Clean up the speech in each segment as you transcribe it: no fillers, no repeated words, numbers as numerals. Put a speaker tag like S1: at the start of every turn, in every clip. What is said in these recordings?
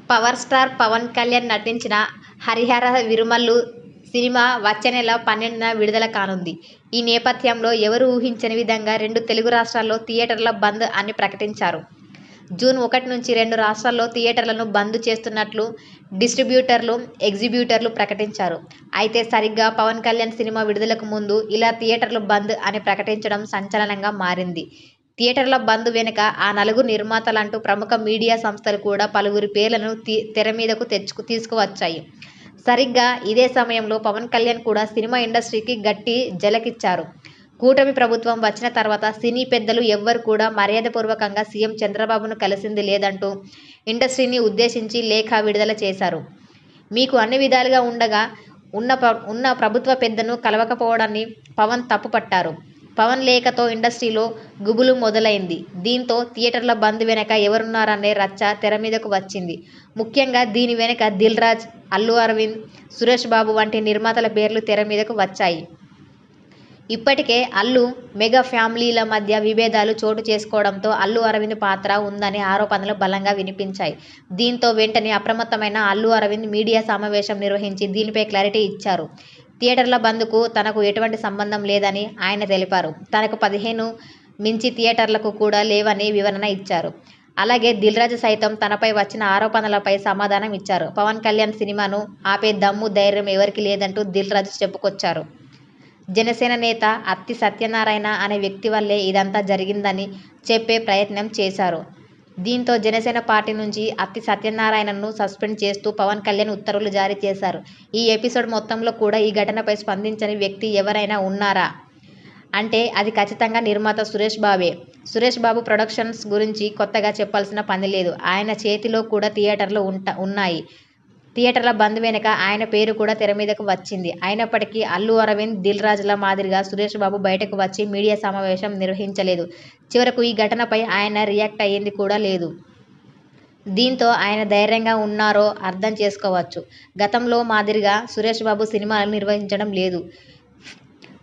S1: Power star Pawan Kalyan నటించిన 'Harihara Veeramallu' cinema వచ్చే నెల 12న విడుదల కానుంది. ఈ నేపథ్యంలో ఎవరూ ఊహించని విధంగా 2 తెలుగు రాష్ట్రాల్లో థియేటర్ల బంద్ అని ప్రకటించారు. జూన్ 1 నుంచి 2 రాష్ట్రాల్లో థియేటర్లను బంద్ చేస్తున్నట్లు డిస్ట్రిబ్యూటర్లు, ఎగ్జిబ్యూటర్లు ప్రకటించారు. అయితే సరిగ్గా పవన్ కళ్యాణ్ సినిమా విడుదలకు ముందు ఇలా థియేటర్లు బంద్ అని ప్రకటించడం సంచలనంగా మారింది. థియేటర్ల బంద్ వెనుక ఆ నలుగురు నిర్మాతలంటూ ప్రముఖ మీడియా సంస్థలు కూడా పలువురి పేర్లను తెర మీదకు తీసుకువచ్చాయి. సరిగ్గా ఇదే సమయంలో పవన్ కళ్యాణ్ కూడా సినిమా ఇండస్ట్రీకి గట్టి ఝలకిచ్చారు. కూటమి ప్రభుత్వం వచ్చిన తర్వాత సినీ పెద్దలు ఎవ్వరు కూడా మర్యాదపూర్వకంగా సీఎం చంద్రబాబును కలిసింది లేదంటూ ఇండస్ట్రీని ఉద్దేశించి లేఖ విడుదల చేశారు. మీకు అన్ని విధాలుగా ఉండగా ఉన్న ప్రభుత్వ పెద్దను కలవకపోవడాన్ని పవన్ తప్పుపట్టారు. పవన్ లేఖతో ఇండస్ట్రీలో గుబులు మొదలైంది. దీంతో థియేటర్ల బంద్ వెనక ఎవరున్నారనే రచ్చ తెర మీదకు వచ్చింది. ముఖ్యంగా దీని వెనక దిల్ రాజు, అల్లు అరవింద్, సురేష్ బాబు వంటి నిర్మాతల పేర్లు తెర మీదకు వచ్చాయి. ఇప్పటికే అల్లు, మెగా ఫ్యామిలీల మధ్య విభేదాలు చోటు చేసుకోవడంతో అల్లు అరవింద్ పాత్ర ఉందనే ఆరోపణలు బలంగా వినిపించాయి. దీంతో వెంటనే అప్రమత్తమైన అల్లు అరవింద్ మీడియా సమావేశం నిర్వహించి దీనిపై క్లారిటీ ఇచ్చారు. థియేటర్ల బంద్కు తనకు ఎటువంటి సంబంధం లేదని ఆయన తెలిపారు. తనకు 15 మించి థియేటర్లకు కూడా లేవని వివరణ ఇచ్చారు. అలాగే దిల్ రాజు సైతం తనపై వచ్చిన ఆరోపణలపై సమాధానం ఇచ్చారు. పవన్ కళ్యాణ్ సినిమాను ఆపే దమ్ము, ధైర్యం ఎవరికీ లేదంటూ దిల్ రాజు చెప్పుకొచ్చారు. జనసేన నేత అత్తి సత్యనారాయణ అనే వ్యక్తి వల్లే ఇదంతా జరిగిందని చెప్పే ప్రయత్నం చేశారు. దీంతో జనసేన పార్టీ నుంచి అత్తి సత్యనారాయణను సస్పెండ్ చేస్తూ పవన్ కళ్యాణ్ ఉత్తర్వులు జారీ చేశారు. ఈ ఎపిసోడ్ మొత్తంలో కూడా ఈ ఘటనపై స్పందించని వ్యక్తి ఎవరైనా ఉన్నారా అంటే అది ఖచ్చితంగా నిర్మాత సురేష్ బాబే. సురేష్ బాబు ప్రొడక్షన్స్ గురించి కొత్తగా చెప్పాల్సిన పని లేదు. ఆయన చేతిలో కూడా థియేటర్లు ఉన్నాయి. థియేటర్ల బంద్ వెనుక ఆయన పేరు కూడా తెర మీదకు వచ్చింది. అయినప్పటికీ అల్లు అరవింద్, దిల్ రాజుల మాదిరిగా సురేష్ బాబు బయటకు వచ్చి మీడియా సమావేశం నిర్వహించలేదు. చివరకు ఈ ఘటనపై ఆయన రియాక్ట్ అయ్యింది కూడా లేదు. దీంతో ఆయన ధైర్యంగా ఉన్నారో అర్థం చేసుకోవచ్చు. గతంలో మాదిరిగా సురేష్ బాబు సినిమాలు నిర్వహించడం లేదు.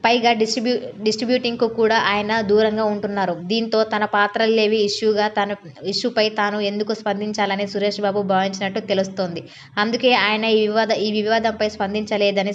S1: పైగా డిస్ట్రిబ్యూటింగ్కు కూడా ఆయన దూరంగా ఉంటున్నారు. దీంతో తన పాత్రలేవి ఇష్యూపై తాను ఎందుకు స్పందించాలని సురేష్ బాబు భావించినట్టు తెలుస్తోంది. అందుకే ఆయన ఈ వివాదంపై స్పందించలేదని